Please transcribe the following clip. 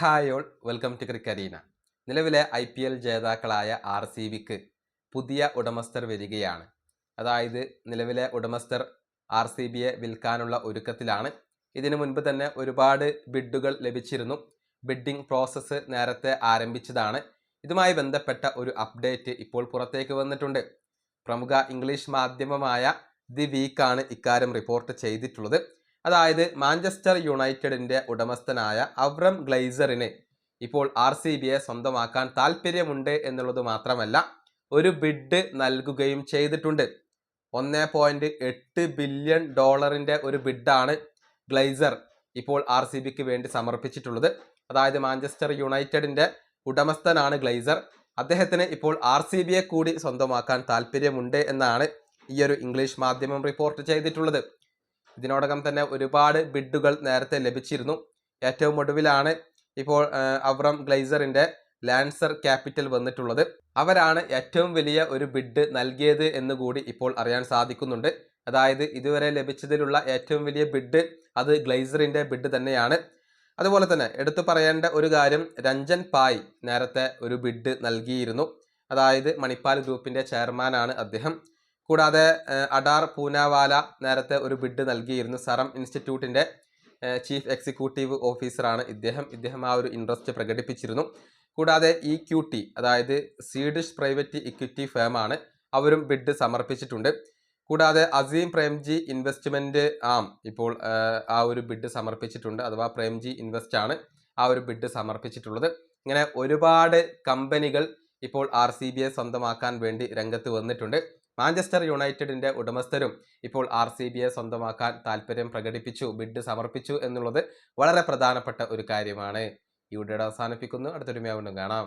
Hi all welcome to Cricarena. നിലവിലെ IPL ജേതാക്കളായ RCBക്ക് പുതിയ ഉടമസ്ഥർ വരികയാണ്. അതായത് നിലവിലെ ഉടമസ്ഥർ RCBയെ വിൽക്കാനുള്ള ഒരുക്കത്തിലാണ്. ഇതിനു മുൻപ് തന്നെ ഒരുപാട് ബിഡുകൾ ലഭിച്ചിരുന്നു. ബിഡിംഗ് പ്രോസസ്സ് നേരത്തെ ആരംഭിച്ചതാണ്. ഇതുമായി ബന്ധപ്പെട്ട ഒരു അപ്ഡേറ്റ് ഇപ്പോൾ പുറത്തേക്ക് വന്നിട്ടുണ്ട്. പ്രമുഖ ഇംഗ്ലീഷ് മാധ്യമമായ ദി വീക്കാണ് ഇക്കാര്യം റിപ്പോർട്ട് ചെയ്തിട്ടുള്ളത്. അതായത് മാഞ്ചസ്റ്റർ യുണൈറ്റഡിൻ്റെ ഉടമസ്ഥനായ അവ്രം ഗ്ലെയ്സറിന് ഇപ്പോൾ RCBയെ സ്വന്തമാക്കാൻ താല്പര്യമുണ്ട് എന്നുള്ളത് മാത്രമല്ല, ഒരു ബിഡ് നൽകുകയും ചെയ്തിട്ടുണ്ട്. 1.8 ബില്യൺ ഡോളറിൻ്റെ ഒരു ബിഡാണ് ഗ്ലെയ്സർ ഇപ്പോൾ RCBക്ക് വേണ്ടി സമർപ്പിച്ചിട്ടുള്ളത്. അതായത് മാഞ്ചസ്റ്റർ യുണൈറ്റഡിൻ്റെ ഉടമസ്ഥനാണ് ഗ്ലെയ്സർ. അദ്ദേഹത്തിന് ഇപ്പോൾ RCBയെ കൂടി സ്വന്തമാക്കാൻ താല്പര്യമുണ്ട് എന്നാണ് ഈയൊരു ഇംഗ്ലീഷ് മാധ്യമം റിപ്പോർട്ട് ചെയ്തിട്ടുള്ളത്. ഇതിനോടകം തന്നെ ഒരുപാട് ബിഡുകൾ നേരത്തെ ലഭിച്ചിരുന്നു. ഏറ്റവും ഒടുവിലാണ് ഇപ്പോൾ അവ്രം ഗ്ലെയ്സറിൻ്റെ ലാൻസർ ക്യാപിറ്റൽ വന്നിട്ടുള്ളത്. അവരാണ് ഏറ്റവും വലിയ ഒരു ബിഡ് നൽകിയത് എന്നുകൂടി ഇപ്പോൾ അറിയാൻ സാധിക്കുന്നുണ്ട്. അതായത് ഇതുവരെ ലഭിച്ചതിലുള്ള ഏറ്റവും വലിയ ബിഡ് അത് ഗ്ലെയ്സറിൻ്റെ ബിഡ് തന്നെയാണ്. അതുപോലെ തന്നെ എടുത്തു പറയേണ്ട ഒരു കാര്യം, രഞ്ജൻ പായ് നേരത്തെ ഒരു ബിഡ് നൽകിയിരുന്നു. അതായത് മണിപ്പാൽ ഗ്രൂപ്പിൻ്റെ ചെയർമാനാണ് അദ്ദേഹം. കൂടാതെ അഡാർ പൂനാവാല നേരത്തെ ഒരു ബിഡ് നൽകിയിരുന്നു. സറം ഇൻസ്റ്റിറ്റ്യൂട്ടിൻ്റെ ചീഫ് എക്സിക്യൂട്ടീവ് ഓഫീസറാണ് ഇദ്ദേഹം ആ ഒരു ഇൻട്രസ്റ്റ് പ്രകടിപ്പിച്ചിരുന്നു. കൂടാതെ EQT, അതായത് സ്വീഡിഷ് പ്രൈവറ്റ് ഇക്വിറ്റി ഫേമാണ്, അവരും ബിഡ് സമർപ്പിച്ചിട്ടുണ്ട്. കൂടാതെ അസീം പ്രേംജി ഇൻവെസ്റ്റ്മെൻറ്റ് ഇപ്പോൾ ആ ഒരു ബിഡ് സമർപ്പിച്ചിട്ടുണ്ട്. അഥവാ പ്രേംജി ഇൻവെസ്റ്റ് ആണ് ആ ഒരു ബിഡ് സമർപ്പിച്ചിട്ടുള്ളത്. ഇങ്ങനെ ഒരുപാട് കമ്പനികൾ ഇപ്പോൾ RCBയെ സ്വന്തമാക്കാൻ വേണ്ടി രംഗത്ത് വന്നിട്ടുണ്ട്. മാഞ്ചസ്റ്റർ യുണൈറ്റഡിൻ്റെ ഉടമസ്ഥരും ഇപ്പോൾ RCBയെ സ്വന്തമാക്കാൻ താല്പര്യം പ്രകടിപ്പിച്ചു, ബിഡ് സമർപ്പിച്ചു എന്നുള്ളത് വളരെ പ്രധാനപ്പെട്ട ഒരു കാര്യമാണ്. ഈ വീഡിയോ അവസാനിപ്പിക്കുന്നു. അടുത്തൊരു വീണ്ടും കാണാം.